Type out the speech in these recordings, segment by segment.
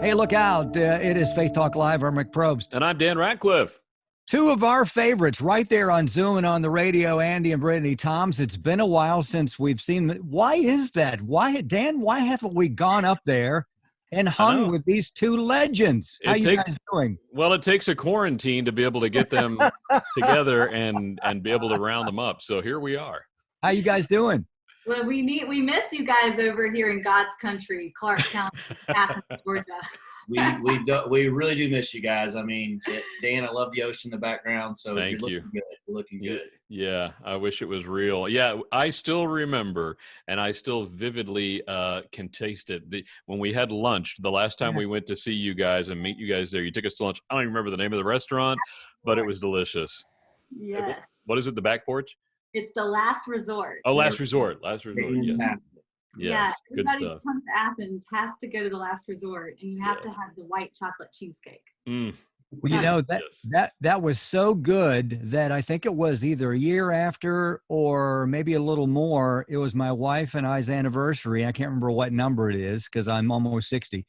Hey, look out. It is Faith Talk Live. I'm Rick Probst. And I'm Dan Ratcliffe. Two of our favorites right there on Zoom and on the radio, Andy and Brittany. Toms, it's been a while since we've seen them. Why is that? Dan, why haven't we gone up there and hung with these two legends? How you guys doing? Well, it takes a quarantine to be able to get them together and be able to round them up. So here we are. How you guys doing? Well, we miss you guys over here in God's country, Clark County, Athens, Georgia. We really do miss you guys. I mean, Dan, I love the ocean in the background, so Thank you're you. looking good. You're looking good. Yeah, I wish it was real. Yeah, I still remember, and I still vividly can taste it. When we had lunch, the last time we went to see you guys and meet you guys there, you took us to lunch. I don't even remember the name of the restaurant, but it was delicious. Yes. What is it, the back porch? It's the Last Resort. Oh, Last Resort. Last Resort, yes. Yeah, good everybody stuff. who comes to Athens has to go to the Last Resort, and you have to have the white chocolate cheesecake. Mm. Well, you know, that was so good that I think it was either a year after or maybe a little more. It was my wife and I's anniversary. I can't remember what number it is because I'm almost 60.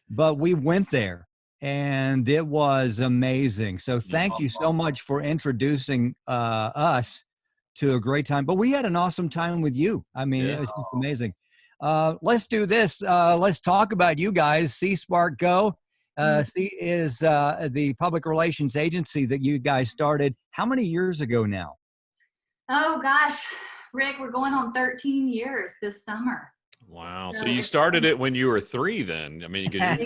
But we went there. And it was amazing. So thank you so much for introducing us to a great time. But we had an awesome time with you. I mean, it was just amazing. Let's do this. Let's talk about you guys. C-Spark Go is the public relations agency that you guys started. How many years ago now? Oh, gosh, Rick, we're going on 13 years this summer. Wow. So you started it when you were 3 then. I mean, you guys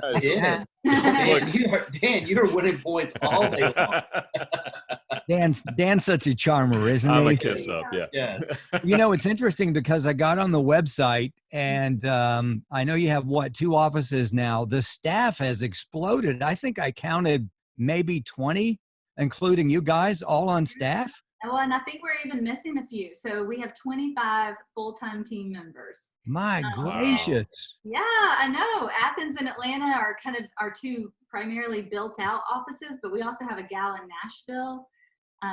Dan, you're winning points all day long. Dan's such a charmer, isn't he? I'm a kiss up, yeah. Yes. You know, it's interesting because I got on the website and I know you have, 2 offices now. The staff has exploded. I think I counted maybe 20, including you guys, all on staff. Oh, and I think we're even missing a few. So we have 25 full-time team members. My gracious. Yeah, I know. Athens and Atlanta are kind of our 2 primarily built-out offices, but we also have a gal in Nashville,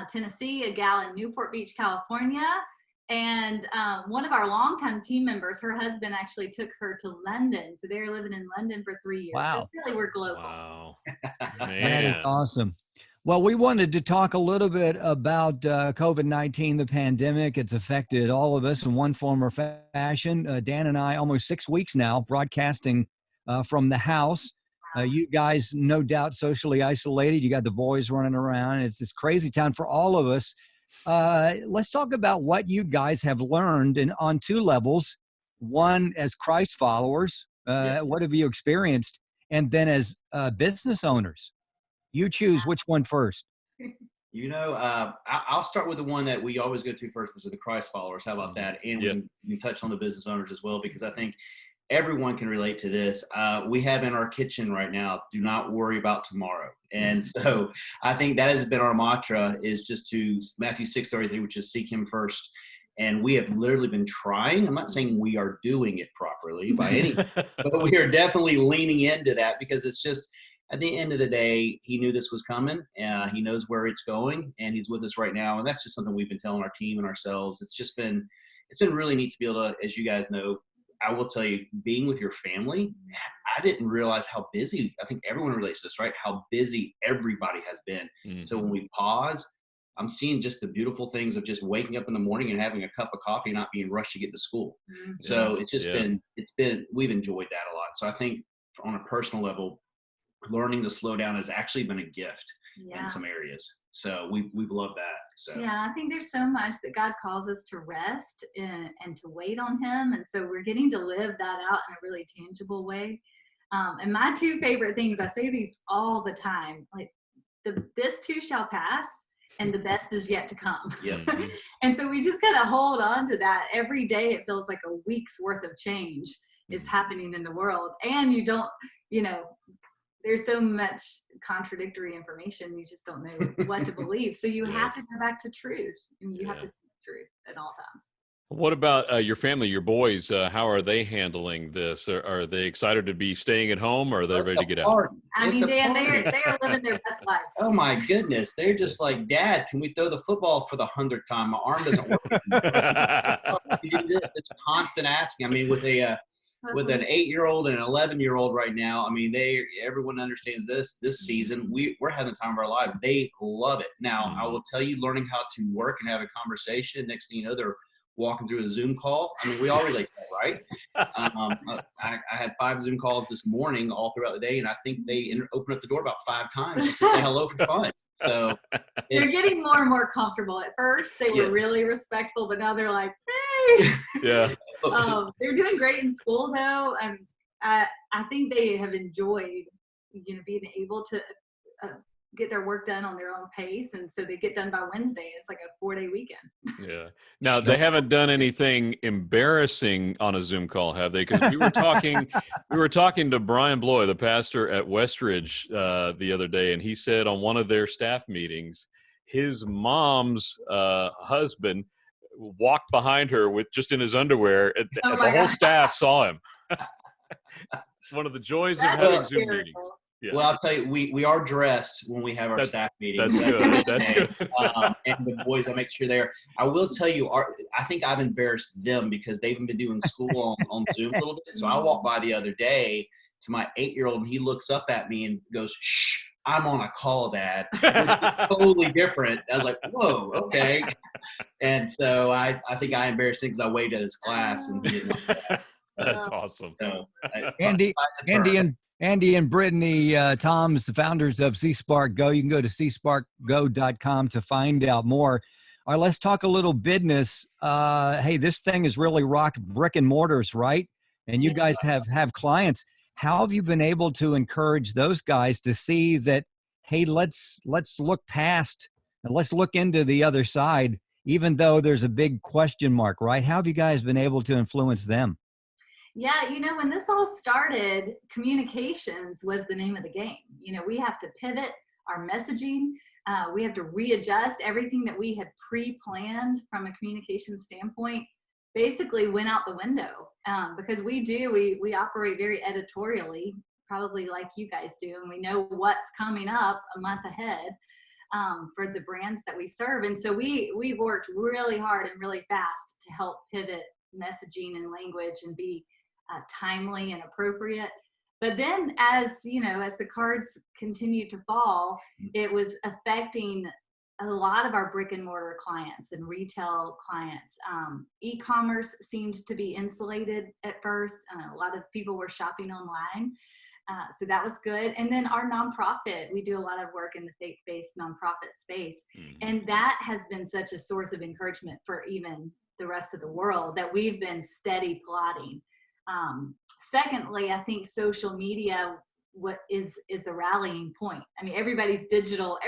Tennessee, a gal in Newport Beach, California, and one of our longtime team members, her husband actually took her to London. So they're living in London for 3 years. Wow. So really, we're global. Wow. That Man. is awesome. Well, we wanted to talk a little bit about COVID-19, the pandemic. It's affected all of us in one form or fashion. Dan and I, almost 6 weeks now, broadcasting from the house. You guys, no doubt, socially isolated. You got the boys running around. It's this crazy time for all of us. Let's talk about what you guys have learned on 2 levels. One, as Christ followers, what have you experienced? And then as business owners. You choose which one first. You know, I'll start with the one that we always go to first, which is the Christ followers. How about that? And we touched on the business owners as well, because I think everyone can relate to this. We have in our kitchen right now, do not worry about tomorrow. And so I think that has been our mantra, is just to Matthew 6:33, which is seek him first. And we have literally been trying. I'm not saying we are doing it properly by any, but we are definitely leaning into that, because it's just, at the end of the day, he knew this was coming. He knows where it's going, and he's with us right now. And that's just something we've been telling our team and ourselves. It's been really neat to be able to, as you guys know, I will tell you, being with your family, I didn't realize how busy, I think everyone relates to this, right? How busy everybody has been. Mm-hmm. So when we pause, I'm seeing just the beautiful things of just waking up in the morning and having a cup of coffee and not being rushed to get to school. Mm-hmm. So it's just we've enjoyed that a lot. So I think on a personal level, learning to slow down has actually been a gift in some areas. So we've loved that. So yeah, I think there's so much that God calls us to rest and to wait on him. And so we're getting to live that out in a really tangible way. And my 2 favorite things, I say these all the time, like this too shall pass and the best is yet to come. Yep. And so we just got to hold on to that. Every day it feels like a week's worth of change is happening in the world. And you don't, there's so much contradictory information. You just don't know what to believe. So you have to go back to truth, and you have to seek truth at all times. What about your family, your boys? How are they handling this? Are they excited to be staying at home, or are they ready to get out? I mean, Dan, they are living their best lives. Oh my goodness. They're just like, Dad, can we throw the football for the 100th time? My arm doesn't work. It's constant asking. I mean, with with an 8-year-old and an 11-year-old right now. I mean, everyone understands this season. We're having the time of our lives. They love it. Now, I will tell you, learning how to work and have a conversation. Next thing you know, they're walking through a Zoom call. I mean, we all relate to that, right? I had 5 Zoom calls this morning all throughout the day, and I think they opened up the door about 5 times just to say hello for fun. So they're getting more and more comfortable. At first, they were really respectful, but now they're like, hey. Yeah. They're doing great in school, though. I think they have enjoyed, being able to get their work done on their own pace, and so they get done by Wednesday. It's like a 4-day weekend. Yeah. Now they haven't done anything embarrassing on a Zoom call, have they? Because we were talking to Brian Bloy, the pastor at Westridge, the other day, and he said on one of their staff meetings, his mom's husband walked behind her with just in his underwear, and the whole staff saw him. One of the joys of having Zoom meetings. Yeah. Well, I'll tell you, we are dressed when we have our staff meetings. That's good. That's good. And the boys, I make sure they're. I will tell you, I think I've embarrassed them because they've been doing school on Zoom a little bit. So I walked by the other day to my 8-year-old, and he looks up at me and goes, "Shh, I'm on a call, Dad." Totally different. I was like, "Whoa, okay." And so I think I embarrassed him because I waved at his class, and he didn't like that. That's awesome. So, Andy and Brittany, Tom's the founders of C-Spark Go. You can go to csparkgo.com to find out more. All right, let's talk a little business. Hey, this thing has really rocked brick and mortars, right? And you guys have clients. How have you been able to encourage those guys to see that, hey, let's look past and let's look into the other side, even though there's a big question mark, right? How have you guys been able to influence them? Yeah, when this all started, communications was the name of the game. We have to pivot our messaging. We have to readjust everything that we had pre-planned from a communication standpoint. Basically went out the window because we operate very editorially, probably like you guys do, and we know what's coming up a month ahead for the brands that we serve. And so we worked really hard and really fast to help pivot messaging and language and be timely and appropriate. But then as the cards continued to fall, it was affecting a lot of our brick and mortar clients and retail clients. E-commerce seemed to be insulated at first. A lot of people were shopping online. So that was good. And then our nonprofit, we do a lot of work in the faith-based nonprofit space. And that has been such a source of encouragement for even the rest of the world that we've been steady plotting. Secondly, I think social media is the rallying point. I mean, everybody's a digital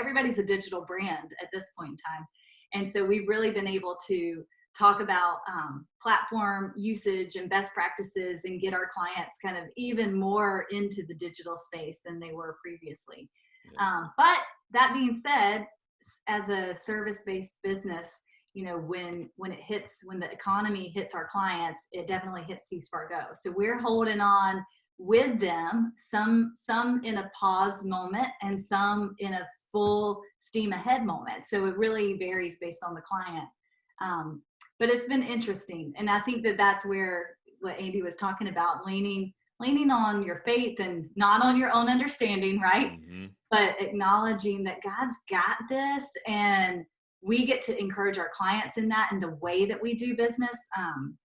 brand at this point in time. And so we've really been able to talk about platform usage and best practices and get our clients kind of even more into the digital space than they were previously. But that being said, as a service-based business, when the economy hits our clients, it definitely hits C-Spark Go. So we're holding on with them, some in a pause moment and some in a full steam ahead moment. So it really varies based on the client. But it's been interesting. And I think that's where what Andy was talking about, leaning on your faith and not on your own understanding, right? Mm-hmm. But acknowledging that God's got this, and we get to encourage our clients in that, and the way that we do business.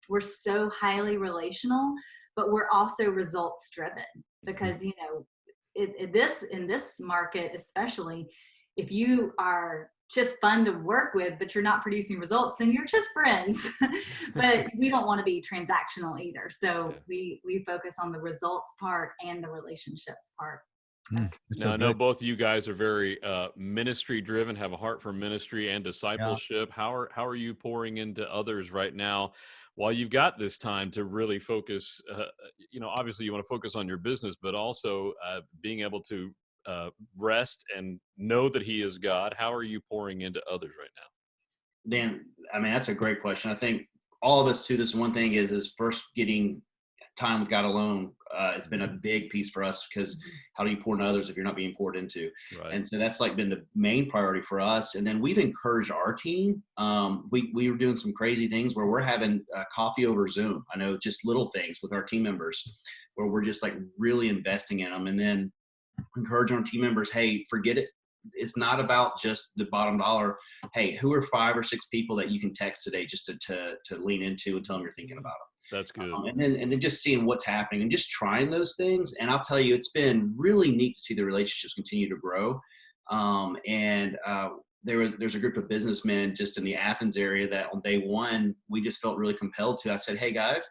We're so highly relational, but we're also results driven, because in this market especially, if you are just fun to work with but you're not producing results, then you're just friends. But we don't want to be transactional either, so we focus on the results part and the relationships part. Now, I know both of you guys are very ministry driven, have a heart for ministry and discipleship. Yeah. How are you pouring into others right now while you've got this time to really focus? Obviously you want to focus on your business, but also being able to rest and know that He is God. How are you pouring into others right now? Dan, I mean, that's a great question. I think all of us too, this one thing is first getting time with God alone It's been a big piece for us because how do you pour into others if you're not being poured into? Right. And so that's like been the main priority for us. And then we've encouraged our team. We were doing some crazy things where we're having coffee over Zoom. I know, just little things with our team members where we're just like really investing in them, and then encouraging our team members, hey, forget it. It's not about just the bottom dollar. Hey, who are 5 or 6 people that you can text today just to lean into and tell them you're thinking about them? That's good. And then just seeing what's happening and just trying those things. And I'll tell you, it's been really neat to see the relationships continue to grow. There's a group of businessmen just in the Athens area that on day one, we just felt really compelled to. I said, hey guys,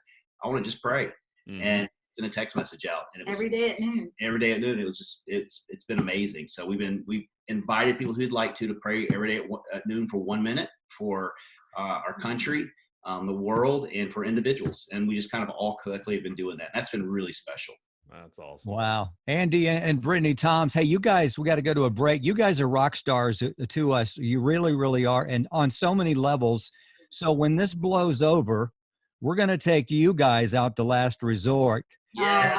I want to just pray. And send a text message out. And it was every day at noon. Every day at noon. It was just, it's been amazing. So we've invited people who'd like to pray every day at noon for 1 minute for our country, the world, and for individuals. And we just kind of all collectively have been doing that. That's been really special. That's awesome. Wow. Andy and Brittany, Toms, hey, you guys, we got to go to a break. You guys are rock stars to us. You really, really are. And on so many levels. So when this blows over, we're going to take you guys out to Last Resort. Yes.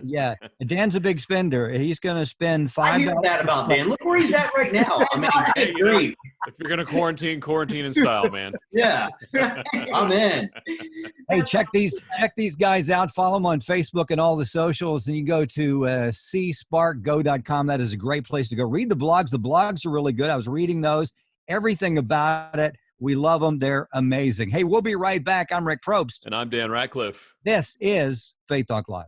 Yeah. Dan's a big spender. He's going to spend $5. I hear that about Dan. Look where he's at right now. I mean, hey, great. If you're going to quarantine in style, man. Yeah. I'm in. Hey, check these guys out. Follow them on Facebook and all the socials. And you go to csparkgo.com. That is a great place to go. Read the blogs. The blogs are really good. I was reading those. Everything about it. We love them. They're amazing. Hey, we'll be right back. I'm Rick Probst. And I'm Dan Ratcliffe. This is Faith Talk Live.